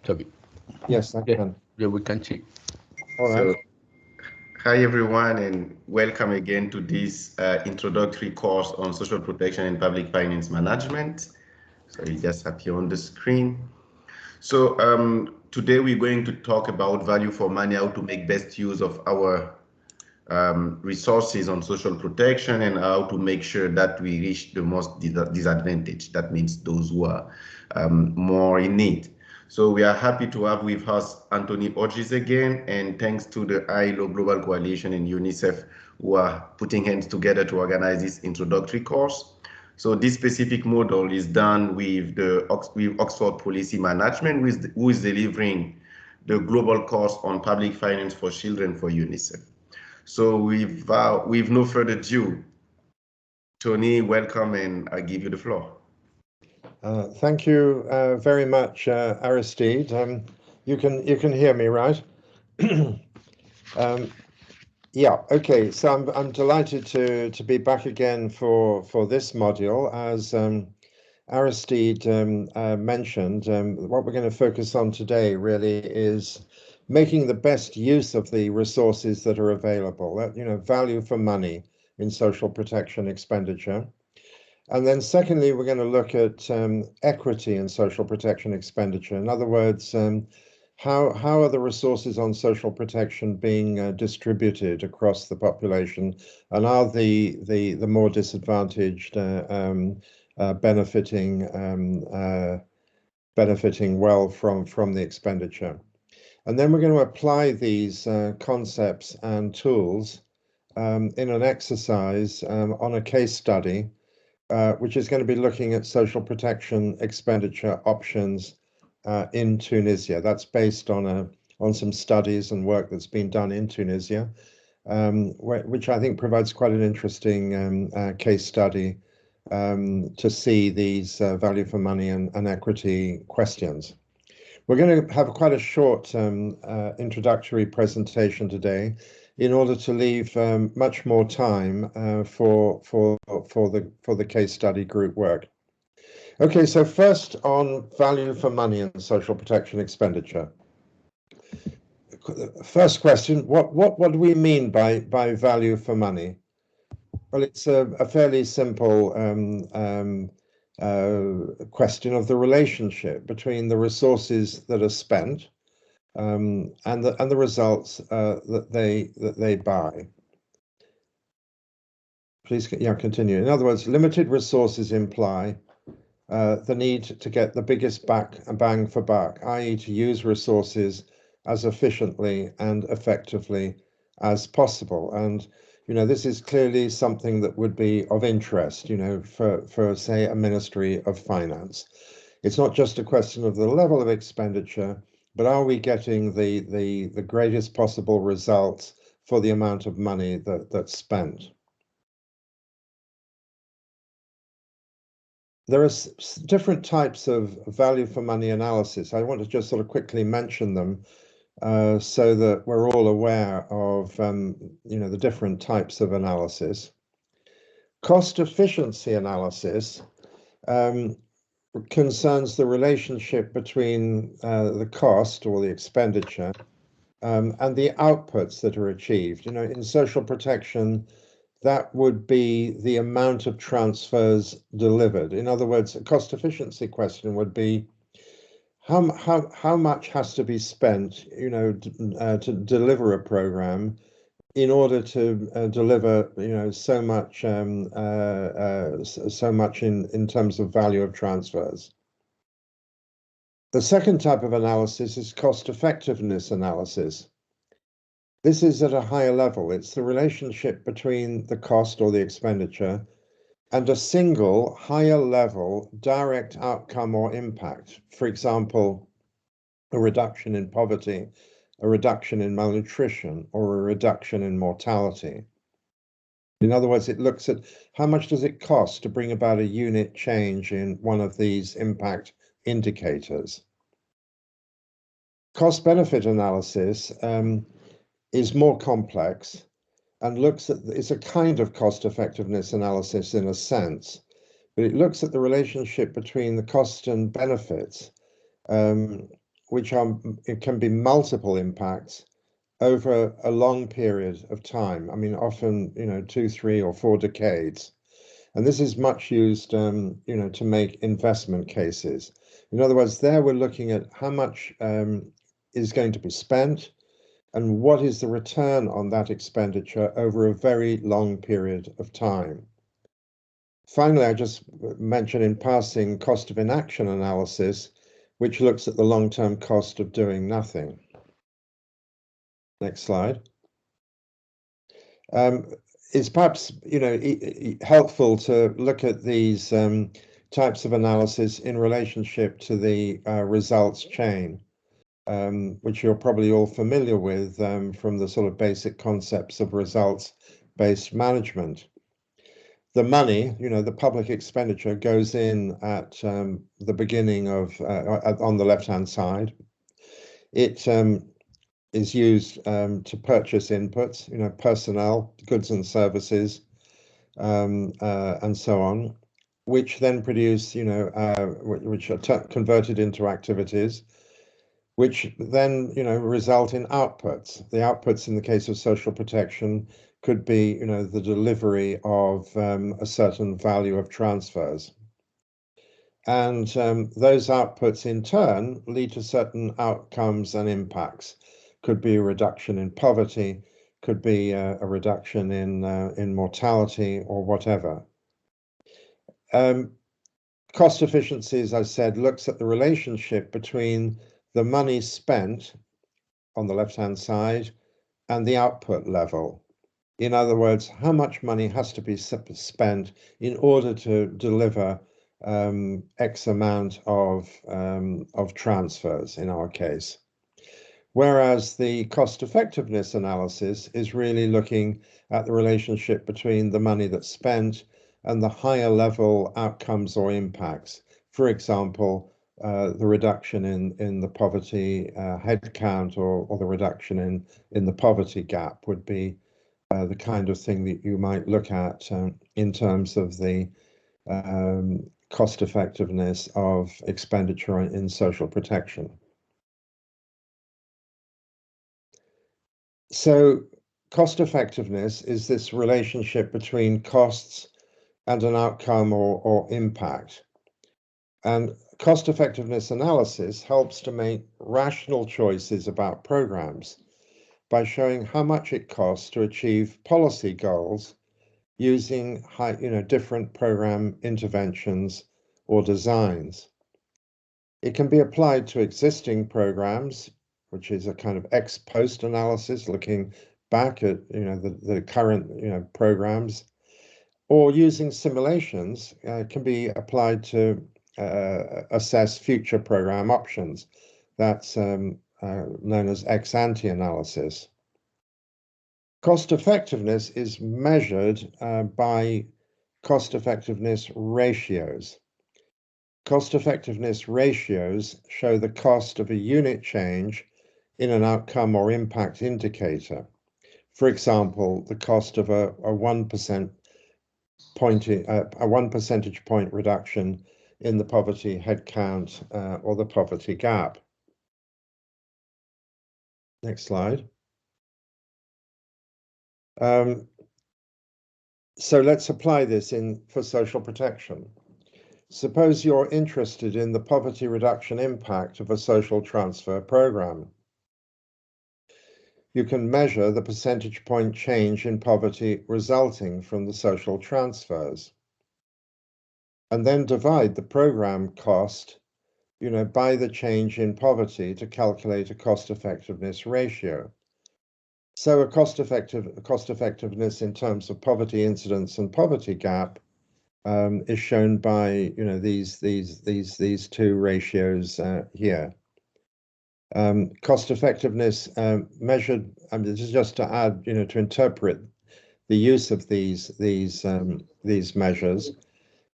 Toby. Yes, I Yeah, can. yeah, we can check. All right. So, hi everyone, and welcome again to this introductory course on social protection and public finance management. So you just appear on the screen. So today we're going to talk about value for money, how to make best use of our resources on social protection, and how to make sure that we reach the most disadvantaged. That means those who are more in need. So we are happy to have with us Anthony Hodges again, and thanks to the ILO Global Coalition and UNICEF who are putting hands together to organize this introductory course. So this specific model is done with with Oxford Policy Management, who is delivering the global course on public finance for children for UNICEF. So with no further ado, Tony, welcome, and I give you the floor. Thank you very much, Aristide. You can hear me, right? Yeah. Okay. So I'm delighted to be back again for this module. As Aristide mentioned, what we're going to focus on today really is making the best use of the resources that are available. Value for money in social protection expenditure. And then secondly, we're going to look at equity in social protection expenditure. In other words, how are the resources on social protection being distributed across the population, and are the more disadvantaged benefiting well from the expenditure? And then we're going to apply these concepts and tools in an exercise on a case study, which is going to be looking at social protection expenditure options in Tunisia. That's based on some studies and work that's been done in Tunisia, which I think provides quite an interesting case study to see these value for money and equity questions. We're going to have quite a short introductory presentation today, in order to leave much more time for the case study group work. Okay, so first on value for money and social protection expenditure. First question: what do we mean by value for money? Well, it's a fairly simple question of the relationship between the resources that are spent and the results that they buy. Please, yeah, continue. In other words, limited resources imply the need to get the biggest bang for buck, i.e., to use resources as efficiently and effectively as possible. And this is clearly something that would be of interest, for say a Ministry of Finance. It's not just a question of the level of expenditure, but are we getting the greatest possible results for the amount of money that's spent? There are different types of value for money analysis. I want to just sort of quickly mention them so that we're all aware of the different types of analysis. Cost efficiency analysis concerns the relationship between the cost or the expenditure and the outputs that are achieved. In social protection, that would be the amount of transfers delivered. In other words, a cost efficiency question would be how much has to be spent, to deliver a program in order to deliver, so much in terms of value of transfers. The second type of analysis is cost effectiveness analysis. This is at a higher level. It's the relationship between the cost or the expenditure and a single higher level direct outcome or impact. For example, a reduction in poverty, a reduction in malnutrition, or a reduction in mortality. In other words, it looks at how much does it cost to bring about a unit change in one of these impact indicators. Cost-benefit analysis is more complex and it's a kind of cost-effectiveness analysis in a sense, but it looks at the relationship between the cost and benefits it can be multiple impacts over a long period of time. I mean, often, 2, 3, or 4 decades. And this is much used, to make investment cases. In other words, there we're looking at how much is going to be spent and what is the return on that expenditure over a very long period of time. Finally, I just mentioned in passing cost of inaction analysis, which looks at the long-term cost of doing nothing. Next slide. It's perhaps helpful to look at these types of analysis in relationship to the results chain, which you're probably all familiar with from the sort of basic concepts of results-based management. The money, the public expenditure goes in at the beginning of on the left-hand side. It is used to purchase inputs, personnel, goods and services, and so on, which then produce, which are converted into activities, which then, result in outputs. The outputs in the case of social protection could be, the delivery of a certain value of transfers. And those outputs in turn lead to certain outcomes and impacts. Could be a reduction in poverty, could be a reduction in mortality or whatever. Cost efficiency, as I said, looks at the relationship between the money spent on the left-hand side and the output level. In other words, how much money has to be spent in order to deliver X amount of transfers in our case. Whereas the cost effectiveness analysis is really looking at the relationship between the money that's spent and the higher level outcomes or impacts. For example, the reduction in the poverty headcount or the reduction in the poverty gap would be the kind of thing that you might look at in terms of the cost effectiveness of expenditure in social protection. So cost effectiveness is this relationship between costs and an outcome or impact. And cost effectiveness analysis helps to make rational choices about programs by showing how much it costs to achieve policy goals using different program interventions or designs. It can be applied to existing programs, which is a kind of ex post analysis, looking back at the current programs, or using simulations can be applied to assess future program options. That's known as ex ante analysis. Cost effectiveness is measured by cost effectiveness ratios. Cost effectiveness ratios show the cost of a unit change in an outcome or impact indicator. For example, the cost of a 1 percentage point reduction in the poverty headcount or the poverty gap. Next slide. So let's apply this for social protection. Suppose you're interested in the poverty reduction impact of a social transfer program. You can measure the percentage point change in poverty resulting from the social transfers, and then divide the program cost, by the change in poverty to calculate a cost effectiveness ratio. So a cost effectiveness in terms of poverty incidence and poverty gap is shown by these two ratios here. Cost effectiveness measured. This is just to add, to interpret the use of these measures.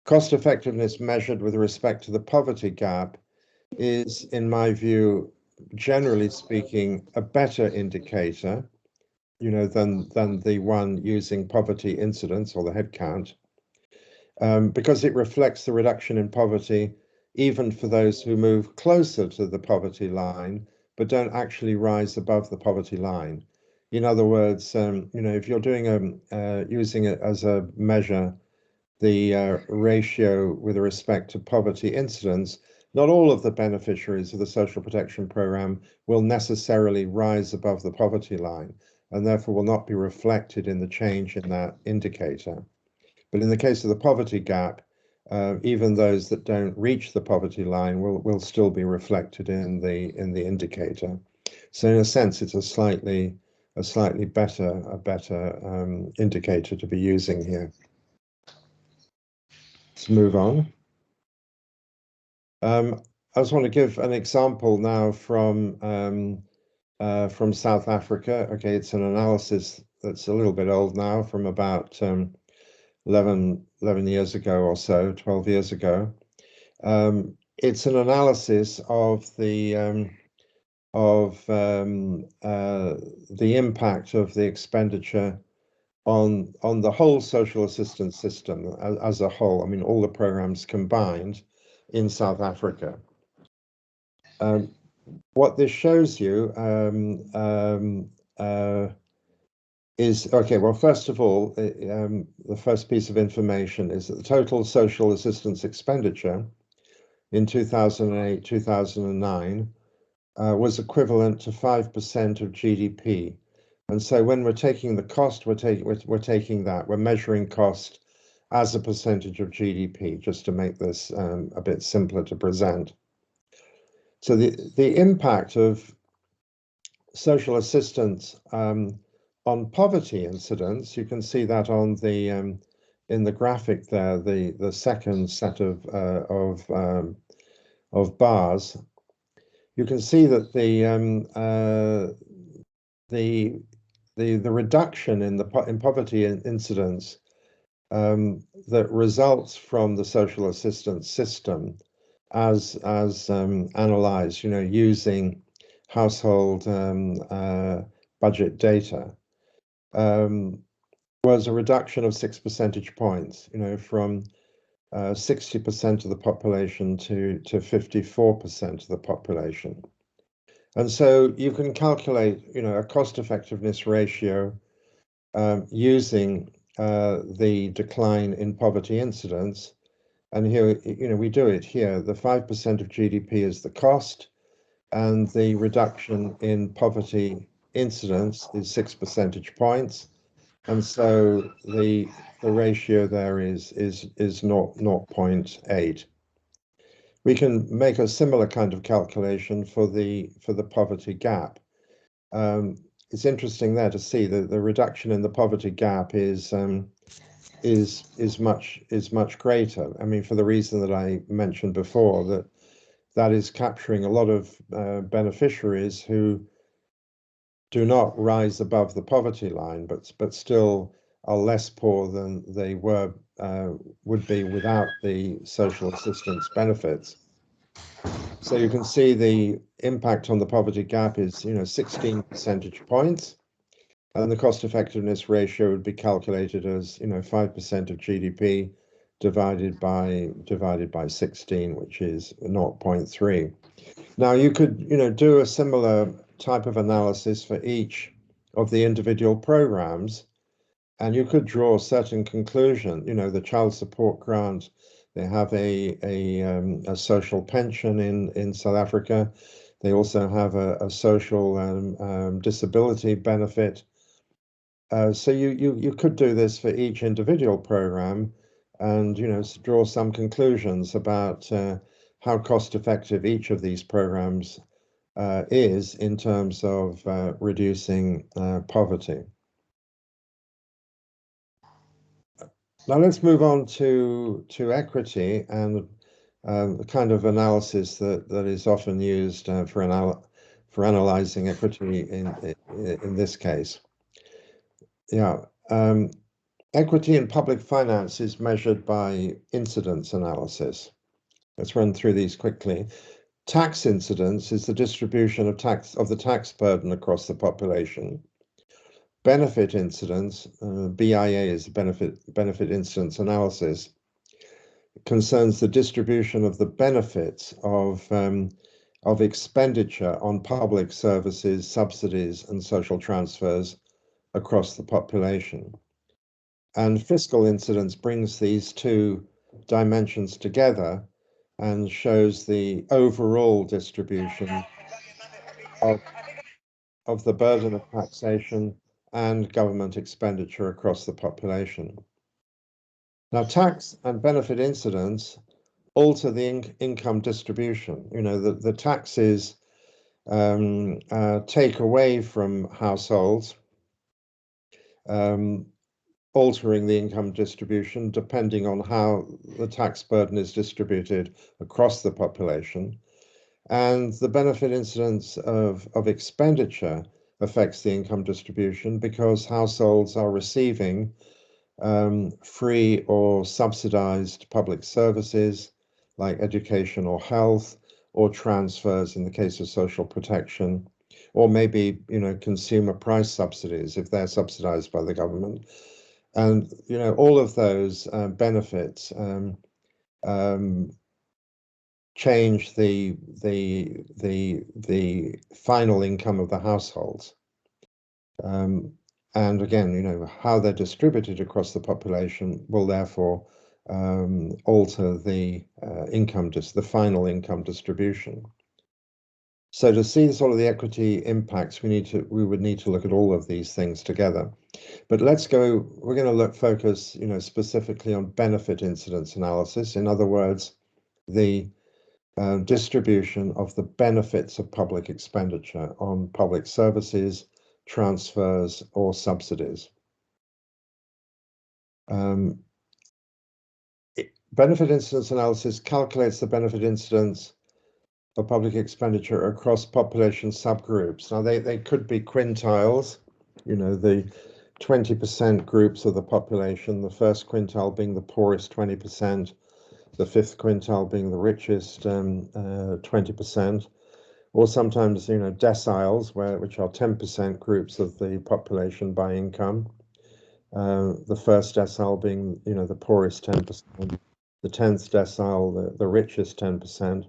Cost effectiveness measured with respect to the poverty gap is, in my view, generally speaking, a better indicator, than the one using poverty incidence or the head count, because it reflects the reduction in poverty even for those who move closer to the poverty line, but don't actually rise above the poverty line. In other words, if you're doing using it as a measure, the ratio with respect to poverty incidence, not all of the beneficiaries of the social protection program will necessarily rise above the poverty line, and therefore will not be reflected in the change in that indicator. But in the case of the poverty gap, even those that don't reach the poverty line will still be reflected in the indicator. So in a sense, it's a slightly better indicator to be using here. Let's move on. I just want to give an example now from South Africa. Okay, it's an analysis that's a little bit old now, from about 11 years ago or so, 12 years ago. It's an analysis of the impact of the expenditure on the whole social assistance system as a whole. I mean, all the programs combined in South Africa. What this shows you is, okay, well, first of all, the first piece of information is that the total social assistance expenditure in 2008, 2009 was equivalent to 5% of GDP. And so when we're taking the cost, we're taking that, we're measuring cost as a percentage of GDP, just to make this a bit simpler to present. So the impact of social assistance on poverty incidence, you can see that on the in the graphic there, the second set of bars. You can see that the reduction in poverty incidence that results from the social assistance system as analyzed, using household budget data, was a reduction of 6 percentage points, from 60% of the population to 54% of the population. And so you can calculate, a cost effectiveness ratio using the decline in poverty incidence. And here, we do it here. The 5% of GDP is the cost, and the reduction in poverty incidence is 6 percentage points. And so the ratio there is 0.8. We can make a similar kind of calculation for the poverty gap. It's interesting there to see that the reduction in the poverty gap is much greater. I mean, for the reason that I mentioned before, that is capturing a lot of beneficiaries who do not rise above the poverty line, but still are less poor than they would be without the social assistance benefits. So you can see the impact on the poverty gap is 16 percentage points, and the cost effectiveness ratio would be calculated as 5% of GDP divided by 16, which is 0.3. Now you could do a similar type of analysis for each of the individual programs, and you could draw a certain conclusion. The child support grant, they have a social pension in South Africa. They also have a social disability benefit. So you could do this for each individual program, and draw some conclusions about how cost effective each of these programs is in terms of reducing poverty. Now let's move on to equity and the kind of analysis that is often used for analyzing equity in this case. Yeah, equity in public finance is measured by incidence analysis. Let's run through these quickly. Tax incidence is the distribution of the tax burden across the population. Benefit incidence, BIA is benefit incidence analysis, concerns the distribution of the benefits of expenditure on public services, subsidies, and social transfers across the population. And fiscal incidence brings these two dimensions together and shows the overall distribution of the burden of taxation and government expenditure across the population. Now, tax and benefit incidence alter the income distribution. You know, the taxes take away from households, altering the income distribution depending on how the tax burden is distributed across the population. And the benefit incidence of expenditure affects the income distribution because households are receiving free or subsidized public services like education or health, or transfers in the case of social protection, or maybe, you know, consumer price subsidies if they're subsidized by the government. And, you know, all of those benefits change the final income of the households. And again, you know, how they're distributed across the population will therefore alter the the final income distribution. So to see sort of the equity impacts, we would need to look at all of these things together. But we're going to focus, you know, specifically on benefit incidence analysis. In other words, the distribution of the benefits of public expenditure on public services, transfers, or subsidies. Benefit incidence analysis calculates the benefit incidence of public expenditure across population subgroups. Now, they could be quintiles, you know, the 20% groups of the population, the first quintile being the poorest 20%, the fifth quintile being the richest 20%, or sometimes, you know, deciles, which are 10% groups of the population by income. The first decile being, you know, the poorest 10%, the 10th decile, the richest 10%.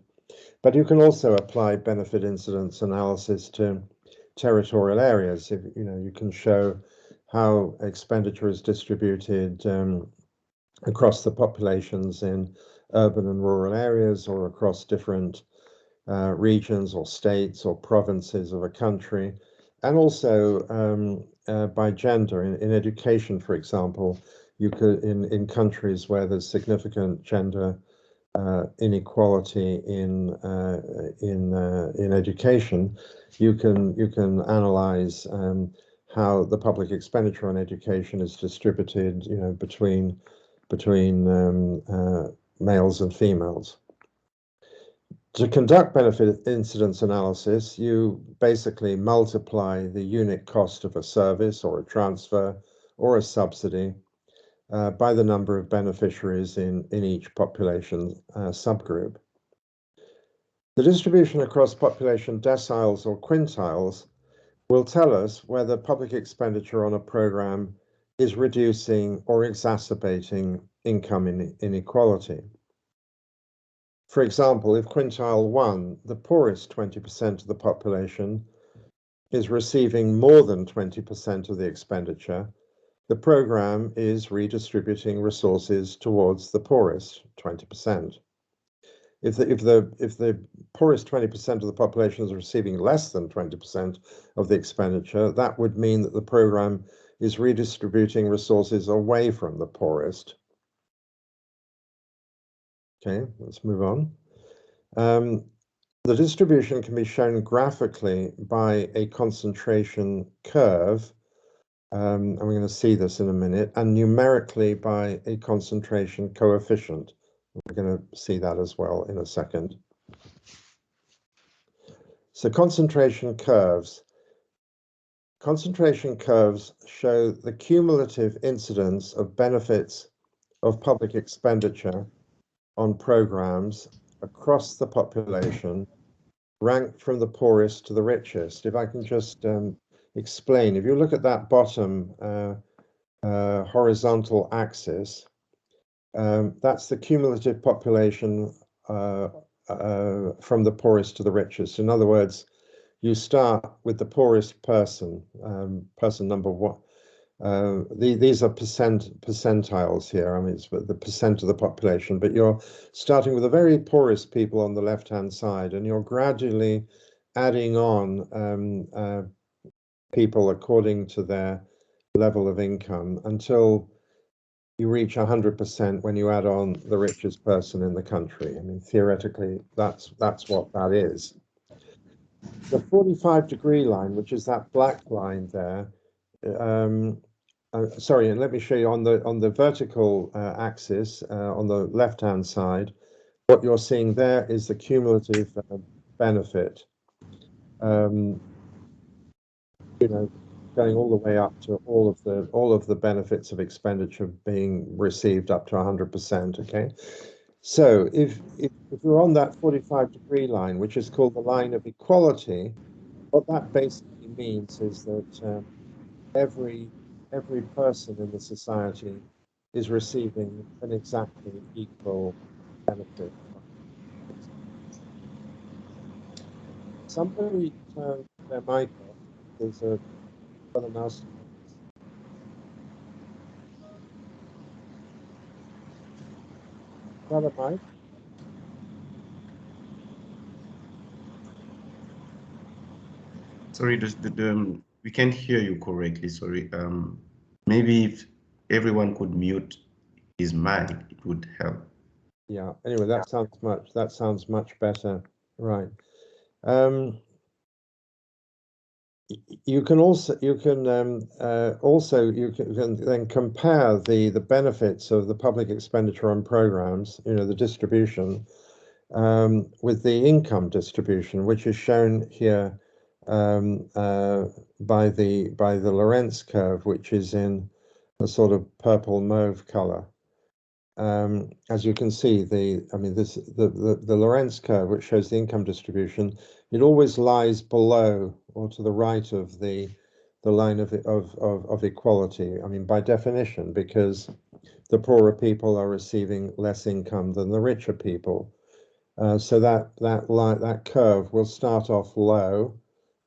But you can also apply benefit incidence analysis to territorial areas. If, you know, you can show how expenditure is distributed across the populations in urban and rural areas, or across different regions or states or provinces of a country, and also by gender. In education, for example, you could, in countries where there's significant gender inequality in education, you can analyze how the public expenditure on education is distributed, you know, between males and females. To conduct benefit incidence analysis, you basically multiply the unit cost of a service or a transfer or a subsidy by the number of beneficiaries in each population subgroup. The distribution across population deciles or quintiles will tell us whether public expenditure on a program is reducing or exacerbating income inequality. For example, if quintile 1, the poorest 20% of the population, is receiving more than 20% of the expenditure, the program is redistributing resources towards the poorest 20%. If the poorest 20% of the population is receiving less than 20% of the expenditure, that would mean that the program is redistributing resources away from the poorest. Okay, let's move on. The distribution can be shown graphically by a concentration curve, and we're going to see this in a minute, and numerically by a concentration coefficient. We're going to see that as well in a second. So concentration curves. Concentration curves show the cumulative incidence of benefits of public expenditure on programs across the population, ranked from the poorest to the richest. If I can just explain, if you look at that bottom horizontal axis, That's the cumulative population from the poorest to the richest. In other words, you start with the poorest person, person number one. These are percentiles here. I mean, it's the percent of the population, but you're starting with the very poorest people on the left-hand side, and you're gradually adding on people according to their level of income until you reach 100% when you add on the richest person in the country. I mean, theoretically, that's what that is. The 45-degree line, which is that black line there, sorry, and let me show you on the vertical axis on the left-hand side, what you're seeing there is the cumulative benefit. You know, going all the way up to all of the benefits of expenditure being received up to 100%. Okay, so if we're on that 45-degree line, which is called the line of equality, what that basically means is that every person in the society is receiving an exactly equal benefit. Somebody turned their mic off. There's a brother mouse. Brother Mike. Sorry, we can't hear you correctly. Sorry. Maybe if everyone could mute his mic, it would help. Yeah. Anyway, that sounds much better. Right. You can then compare the benefits of the public expenditure on programs, the distribution, with the income distribution, which is shown here by the Lorentz curve, which is in a sort of purple mauve color. As you can see, the Lorentz curve, which shows the income distribution, it always lies below or to the right of the line of equality. I mean, by definition, because the poorer people are receiving less income than the richer people. So that curve will start off low,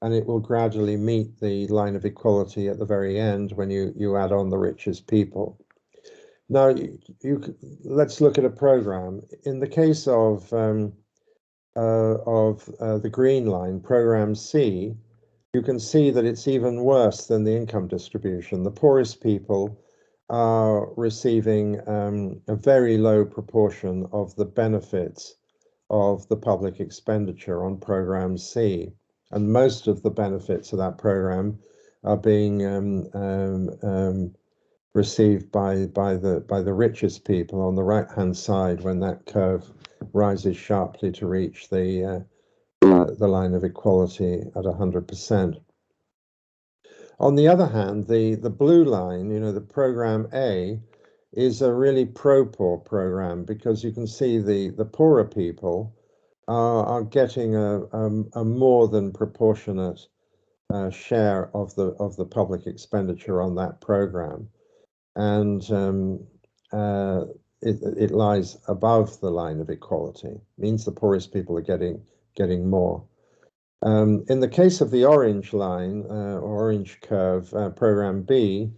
and it will gradually meet the line of equality at the very end when you add on the richest people. Now, let's look at a program. In the case of the green line, program C, you can see that it's even worse than the income distribution. The poorest people are receiving a very low proportion of the benefits of the public expenditure on program C, and most of the benefits of that program are being received by the richest people on the right-hand side when that curve rises sharply to reach the line of equality at 100%. On the other hand, the blue line, the program A, is a really pro-poor program because you can see the poorer people are getting a more than proportionate share of the public expenditure on that program, and it lies above the line of equality. It means the poorest people are getting more. In the case of the orange line, orange curve, program B,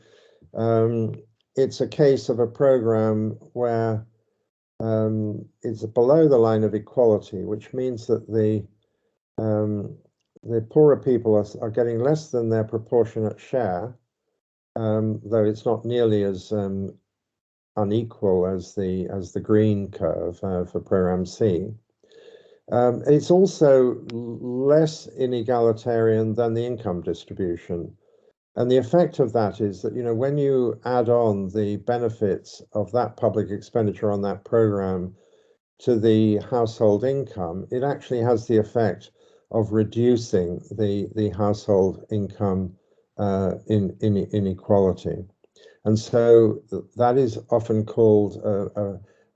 it's a case of a program where it's below the line of equality, which means that the poorer people are getting less than their proportionate share, though it's not nearly as unequal as the green curve for program C. It's also less inegalitarian than the income distribution. And the effect of that is that, when you add on the benefits of that public expenditure on that program to the household income, it actually has the effect of reducing the household income inequality. And so that is often called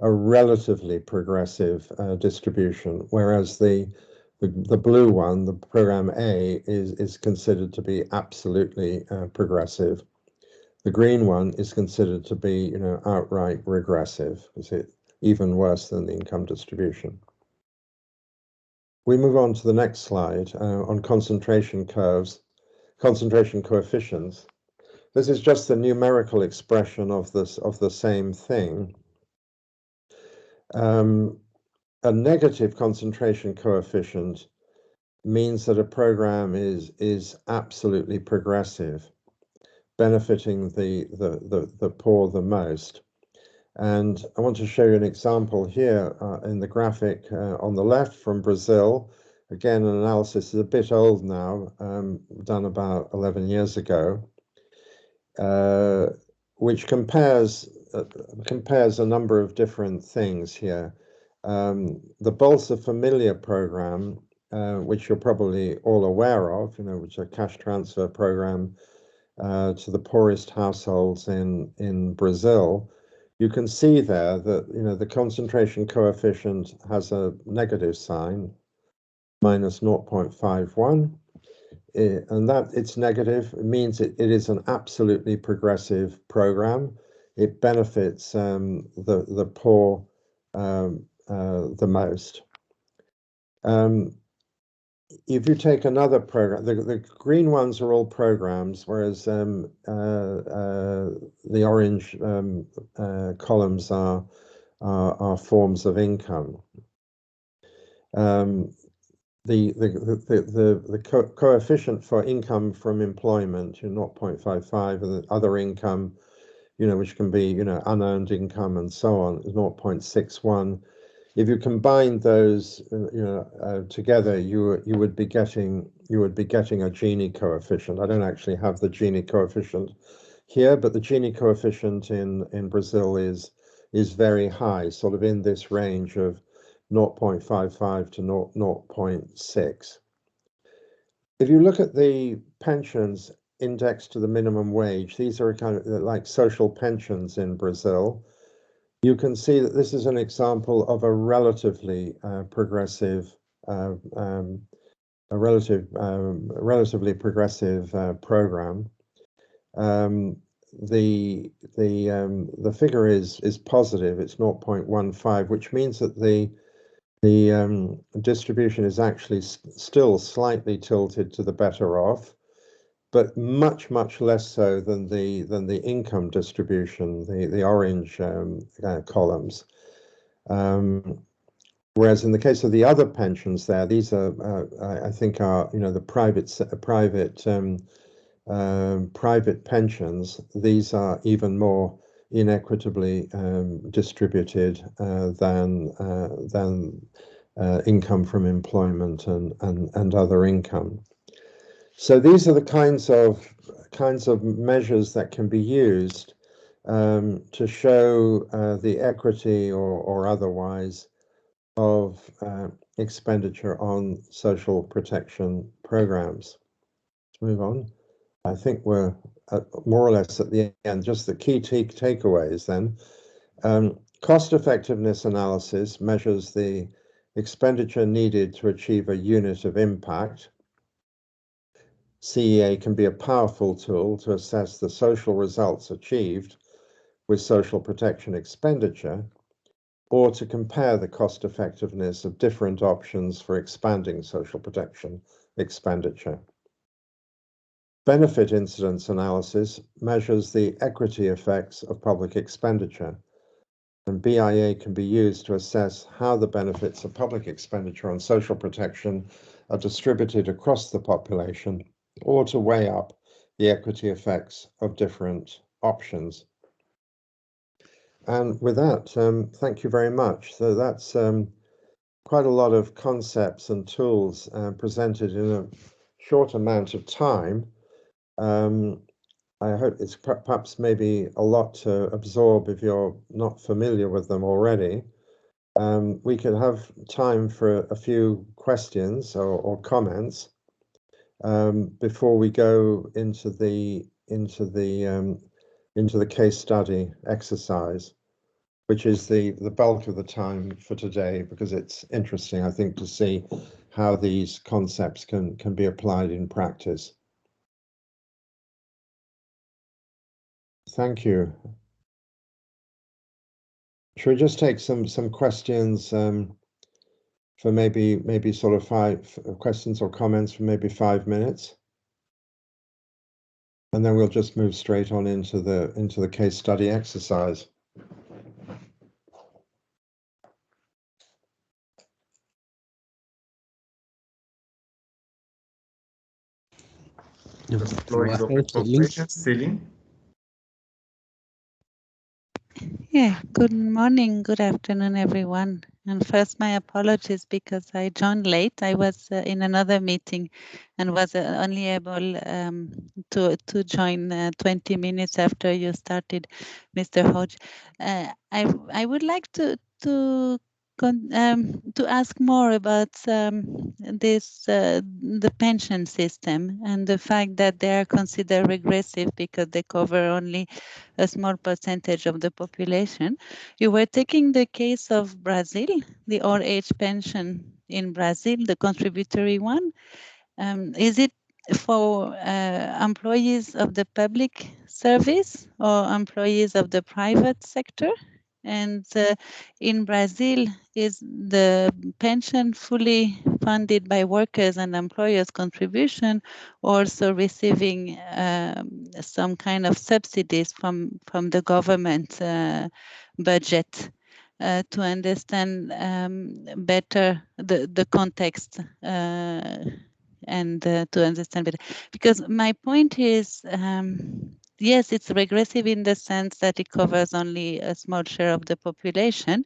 a relatively progressive distribution, whereas the blue one, the program A, is considered to be absolutely progressive. The green one is considered to be, outright regressive. Is it even worse than the income distribution? We move on to the next slide on concentration curves, concentration coefficients. This is just a numerical expression of the same thing. A negative concentration coefficient means that a program is absolutely progressive, benefiting the poor the most. And I want to show you an example here in the graphic on the left from Brazil. Again, an analysis is a bit old now, done about 11 years ago, which compares a number of different things here. The Bolsa Familia program, which you're probably all aware of, which is a cash transfer program to the poorest households in Brazil. You can see there that the concentration coefficient has a negative sign, minus 0.51. And that it's negative, it means it is an absolutely progressive program. It benefits the poor the most. If you take another program, the green ones are all programs, whereas the orange columns are forms of income. The coefficient for income from employment, 0.55, and the other income, which can be, unearned income and so on, is 0.61. If you combine those, together, you would be getting a Gini coefficient. I don't actually have the Gini coefficient here, but the Gini coefficient in Brazil is very high, sort of in this range of 0.55 to 0.6. If you look at the pensions indexed to the minimum wage, these are kind of like social pensions in Brazil. You can see that this is an example of a relatively progressive, relatively progressive program. The figure is positive. It's 0.15, which means that the distribution is actually still slightly tilted to the better off, but much less so than the income distribution, the orange columns. Whereas in the case of the other pensions, these are I think are the private pensions. These are even more inequitably distributed than income from employment and other income. So these are the kinds of measures that can be used to show the equity or otherwise of expenditure on social protection programs. Let's move on. I think we're more or less at the end. Just the key takeaways then. Cost effectiveness analysis measures the expenditure needed to achieve a unit of impact. CEA can be a powerful tool to assess the social results achieved with social protection expenditure, or to compare the cost effectiveness of different options for expanding social protection expenditure. Benefit incidence analysis measures the equity effects of public expenditure, and BIA can be used to assess how the benefits of public expenditure on social protection are distributed across the population, or to weigh up the equity effects of different options. And with that, thank you very much. So that's quite a lot of concepts and tools presented in a short amount of time. I hope it's perhaps maybe a lot to absorb if you're not familiar with them already. We could have time for a few questions or comments before we go into the case study exercise, which is the bulk of the time for today, because it's interesting, I think, to see how these concepts can be applied in practice. Thank you. Should we just take some questions for maybe sort of 5 questions or comments for maybe 5 minutes? And then we'll just move straight on into the case study exercise. The floor is open for questions. Celine? Yeah, good morning, good afternoon, everyone. And first, my apologies because I joined late. I was in another meeting and was only able to join 20 minutes after you started, Mr. Hodge. I would like to ask more about this the pension system and the fact that they are considered regressive because they cover only a small percentage of the population. You were taking the case of Brazil, the old age pension in Brazil, the contributory one. Is it for employees of the public service or employees of the private sector? And in Brazil, is the pension fully funded by workers and employers' contribution, also receiving some kind of subsidies from the government budget? To understand better the context and to understand better. Because my point is, yes, it's regressive in the sense that it covers only a small share of the population,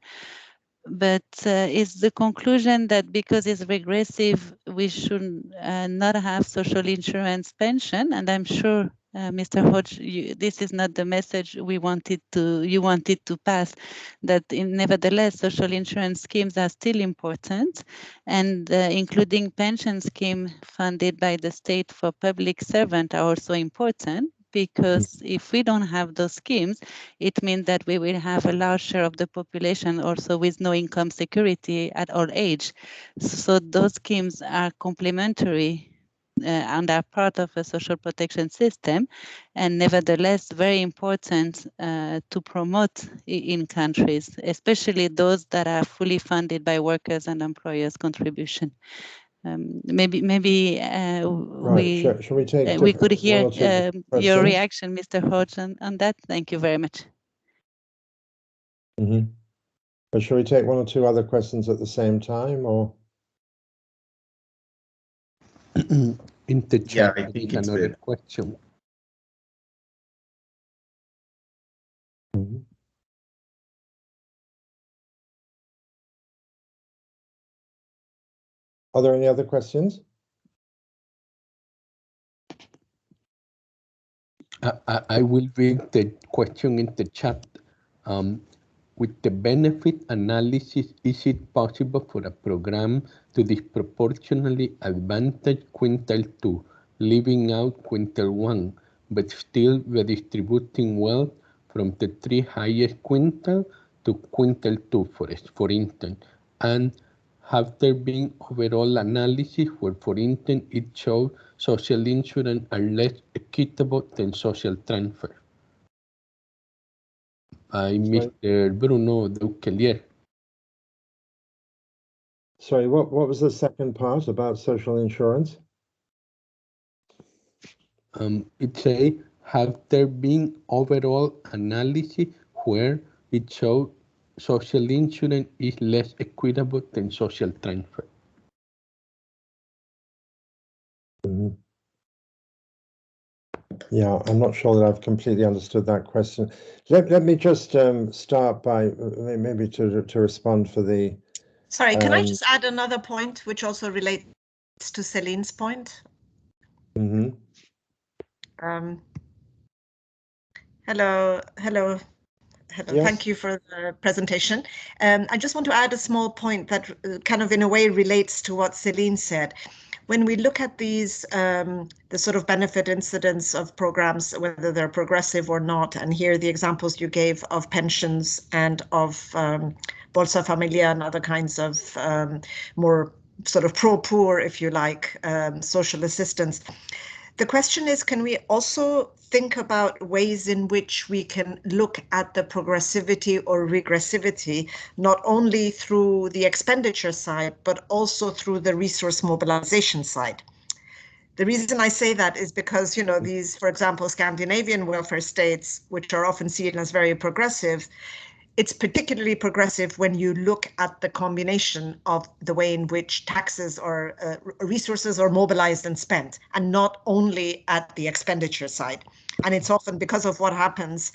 but is the conclusion that because it's regressive, we should not have social insurance pension? And I'm sure, Mr. Hodge, this is not the message you wanted to pass, that nevertheless, social insurance schemes are still important, and including pension scheme funded by the state for public servant are also important, because if we don't have those schemes, it means that we will have a large share of the population also with no income security at all age. So those schemes are complementary and are part of a social protection system, and nevertheless very important to promote in countries, especially those that are fully funded by workers and employers' contribution. Maybe Right. Shall we take we could hear your reaction, Mr. Hodge, on that. Thank you very much. But shall we take 1 or 2 other questions at the same time, or? In the chat, I think it's another question. Are there any other questions? I will read the question in the chat. With the benefit analysis, is it possible for a program to disproportionately advantage quintile 2, leaving out quintile 1, but still redistributing wealth from the 3 highest quintile to quintile 2, for instance? And have there been overall analysis where, for instance, it shows social insurance are less equitable than social transfer? By Mr. Bruno Duquelier. Sorry, what was the second part about social insurance? It says, have there been overall analysis where it shows social insurance is less equitable than social transfer? Yeah, I'm not sure that I've completely understood that question. Let me just start by maybe to respond for the. Sorry, can I just add another point which also relates to Celine's point? Hello. Yes. Thank you for the presentation. I just want to add a small point that kind of in a way relates to what Celine said. When we look at these, the sort of benefit incidence of programs, whether they're progressive or not, and here the examples you gave of pensions and of Bolsa Familia and other kinds of more sort of pro-poor, if you like, social assistance. The question is, can we also think about ways in which we can look at the progressivity or regressivity, not only through the expenditure side, but also through the resource mobilization side. The reason I say that is because, you know, these, for example, Scandinavian welfare states, which are often seen as very progressive, it's particularly progressive when you look at the combination of the way in which taxes or resources are mobilized and spent, and not only at the expenditure side. And it's often because of what happens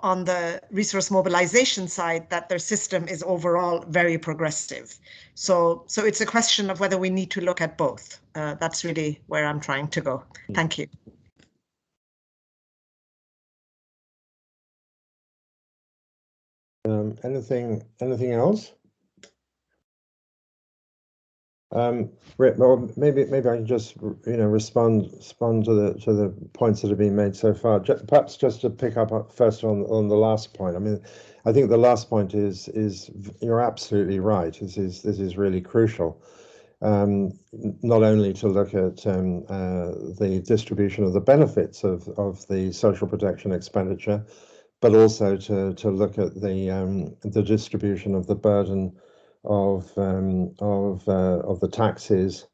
on the resource mobilization side that their system is overall very progressive. So it's a question of whether we need to look at both. That's really where I'm trying to go. Thank you. Anything else? Well, maybe I can just respond to the points that have been made so far. Perhaps just to pick up first on the last point. I mean, I think the last point is you're absolutely right. This is really crucial. Not only to look at the distribution of the benefits of the social protection expenditure, but also to look at the distribution of the burden of the taxes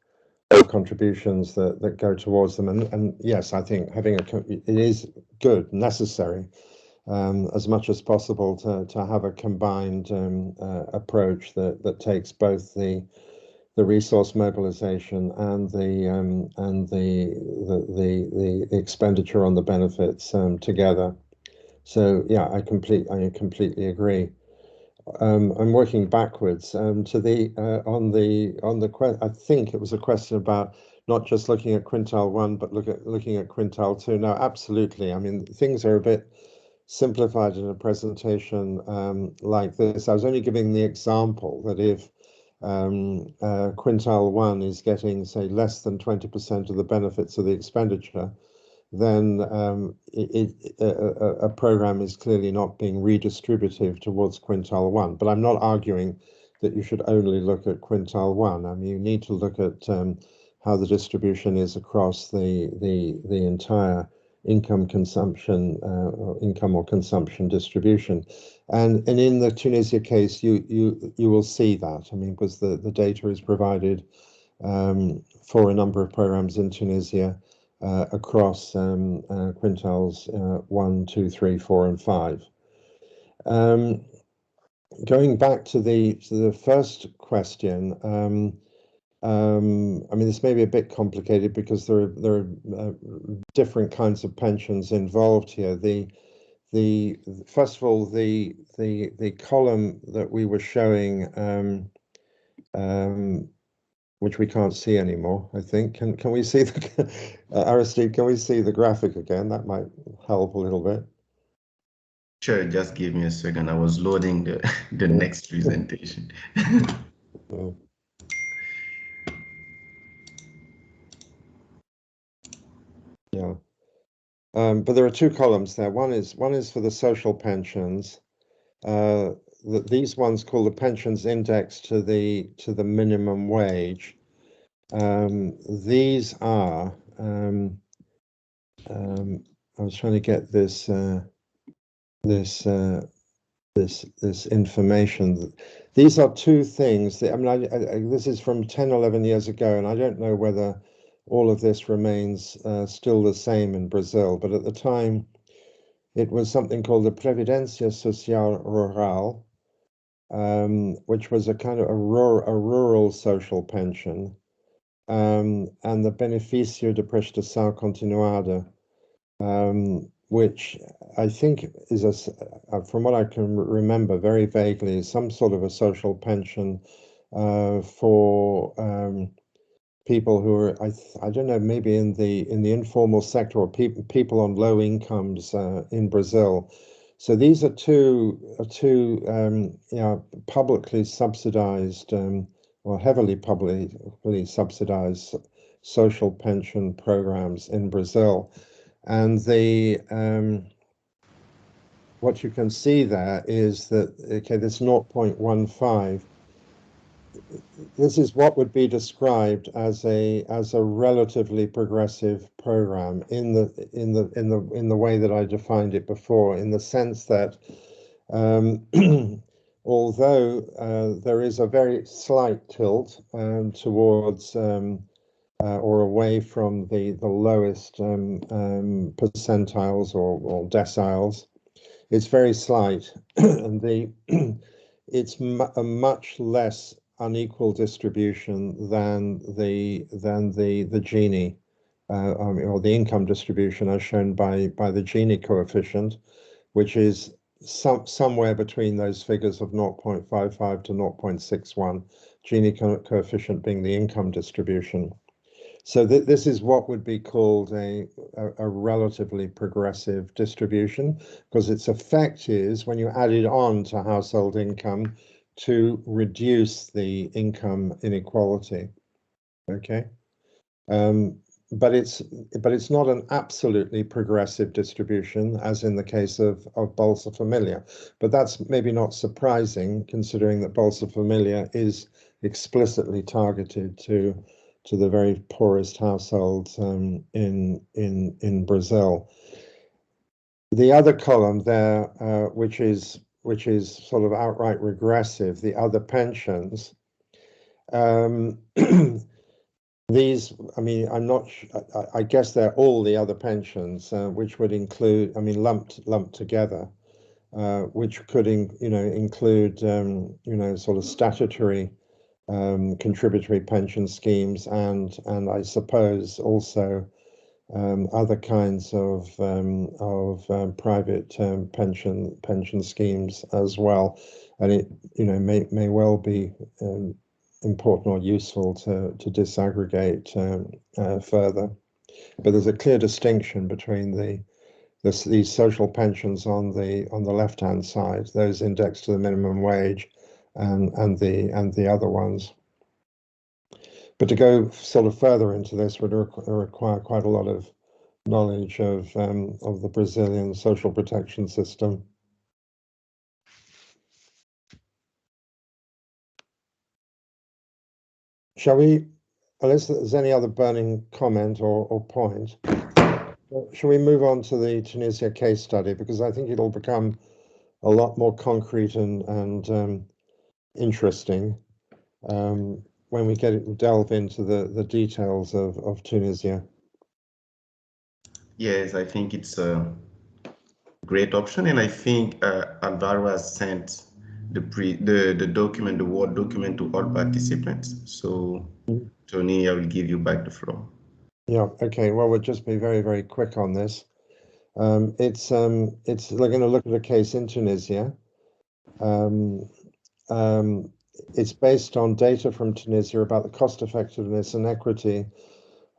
or contributions that go towards them. And yes, I think it is good, necessary, as much as possible to have a combined approach that takes both the resource mobilization and the expenditure on the benefits together. So yeah, I completely agree. I'm working backwards to the on the I think it was a question about not just looking at quintile 1, but looking at quintile 2. No, absolutely. I mean, things are a bit simplified in a presentation like this. I was only giving the example that if quintile 1 is getting, say, less than 20% of the benefits of the expenditure, then a program is clearly not being redistributive towards quintile 1. But I'm not arguing that you should only look at quintile 1. I mean, you need to look at how the distribution is across the entire income or consumption distribution. And in the Tunisia case, you will see that. I mean, because the data is provided for a number of programs in Tunisia across quintiles 1, 2, 3, 4, and 5. Going back to the first question, I mean, this may be a bit complicated because there are different kinds of pensions involved here. First of all, the column that we were showing, which we can't see anymore, I think. Can we see the Aristide? Can we see the graphic again? That might help a little bit. Sure, just give me a second. I was loading the next presentation. Yeah. But there are two columns there. One is for the social pensions. These ones called the pensions index to the minimum wage. These are. I was trying to get this information. These are two things that, I mean, this is from 10, 11 years ago, and I don't know whether all of this remains still the same in Brazil, but at the time it was something called the Previdência Social Rural, which was a kind of a rural social pension, and the Benefício de Prestação Continuada, which I think is from what I can remember very vaguely, is some sort of a social pension for people who are I don't know, maybe in the informal sector, or people on low incomes in Brazil. So these are two publicly subsidized or heavily publicly subsidized social pension programs in Brazil. And what you can see there is that, okay, this 0.15 this is what would be described as a relatively progressive program in the way that I defined it before, in the sense that although there is a very slight tilt towards or away from the lowest percentiles or deciles, it's very slight, and it's a much less unequal distribution than the Gini, or the income distribution as shown by the Gini coefficient, which is somewhere between those figures of 0.55 to 0.61, Gini coefficient being the income distribution. So this is what would be called a relatively progressive distribution, because its effect is, when you add it on to household income, to reduce the income inequality. Okay, but it's not an absolutely progressive distribution, as in the case of Bolsa Familia. But that's maybe not surprising, considering that Bolsa Familia is explicitly targeted to the very poorest households in Brazil. The other column there, which is sort of outright regressive, the other pensions. These, I mean, I guess they're all the other pensions, which would include, I mean, lumped together, which could include, sort of statutory contributory pension schemes, and I suppose also other kinds of private pension schemes as well, and it may well be important or useful to disaggregate further. But there's a clear distinction between these social pensions on the left-hand side, those indexed to the minimum wage, and the other ones. But to go sort of further into this would require quite a lot of knowledge of the Brazilian social protection system. Shall we, unless there's any other burning comment or point, shall we move on to the Tunisia case study, because I think it'll become a lot more concrete and interesting when we delve into the details of Tunisia. Yes, I think it's a great option, and I think Alvaro has sent the document, the Word document, to all participants. So, Tony, I will give you back the floor. Yeah. Okay. Well, we'll just be very, very quick on this. We're going to look at a case in Tunisia. It's based on data from Tunisia about the cost effectiveness and equity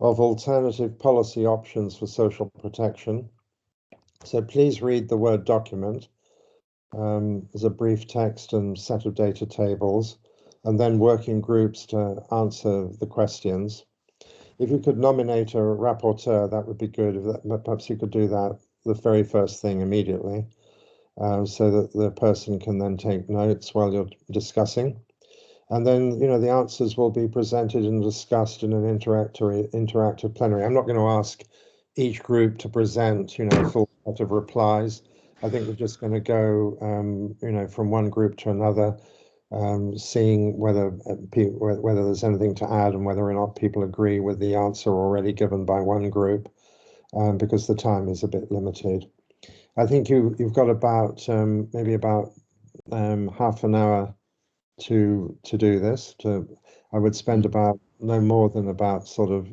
of alternative policy options for social protection. So please read the Word document. There's a brief text and set of data tables, and then working groups to answer the questions. If you could nominate a rapporteur, that would be good. Perhaps you could do that the very first thing immediately, so that the person can then take notes while you're discussing. And then, the answers will be presented and discussed in an interactive plenary. I'm not going to ask each group to present, a full set of replies. I think we're just going to go, from one group to another, seeing whether there's anything to add and whether or not people agree with the answer already given by one group, because the time is a bit limited. I think you've got about maybe about half an hour to do this. I would spend about no more than about sort of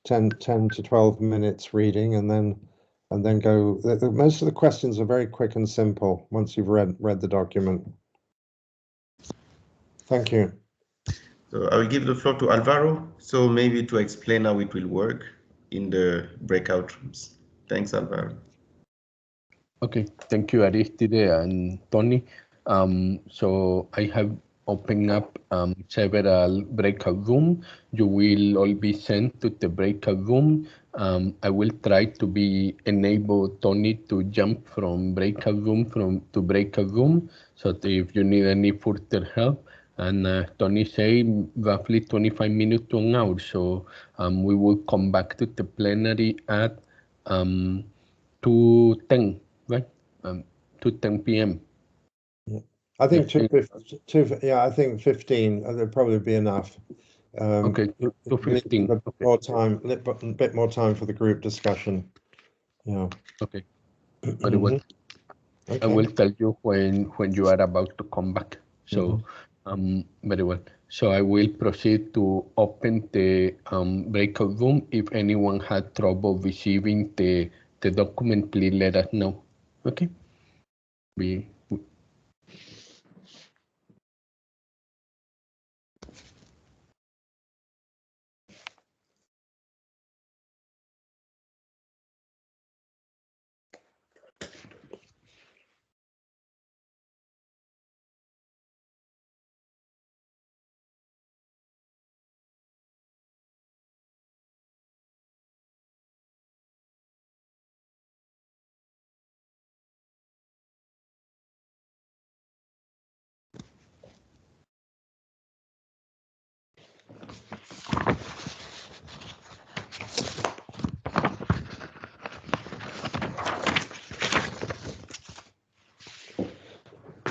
10 to 12 minutes reading, and then go. Most of the questions are very quick and simple once you've read the document. Thank you. So I will give the floor to Alvaro, so maybe to explain how it will work in the breakout rooms. Thanks, Alvaro. Okay, thank you, Aristide and Tony. So I have opened up several breakout rooms. You will all be sent to the breakout room. I will try to enable Tony to jump from breakout room to breakout room. So if you need any further help, And Tony said roughly 25 minutes to an hour. So we will come back to the plenary at 2:10, right? 2:10 p.m. Yeah. I think Yes, I think 15. There'll probably be enough. okay, 2:15. A bit more time, bit more time for the group discussion. Yeah. Okay, very well. Okay. I will tell you when you are about to come back. So, very well. So I will proceed to open the breakout room. If anyone had trouble receiving the document, please let us know. Okay. We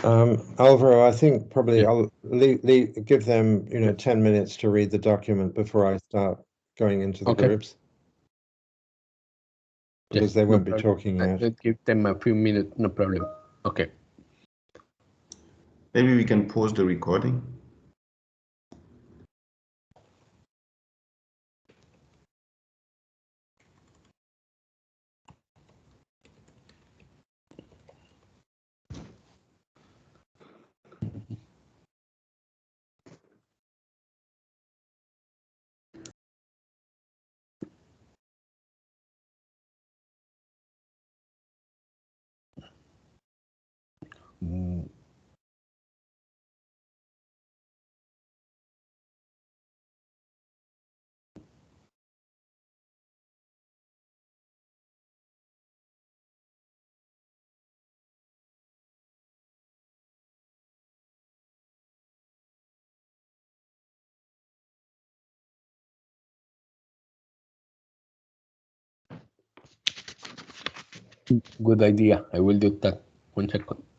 Alvaro, I think probably I'll give them 10 minutes to read the document before I start going into the groups, because they won't be talking yet. I'll give them a few minutes, no problem. Okay. Maybe we can pause the recording. Good idea. I will do that. 1 second.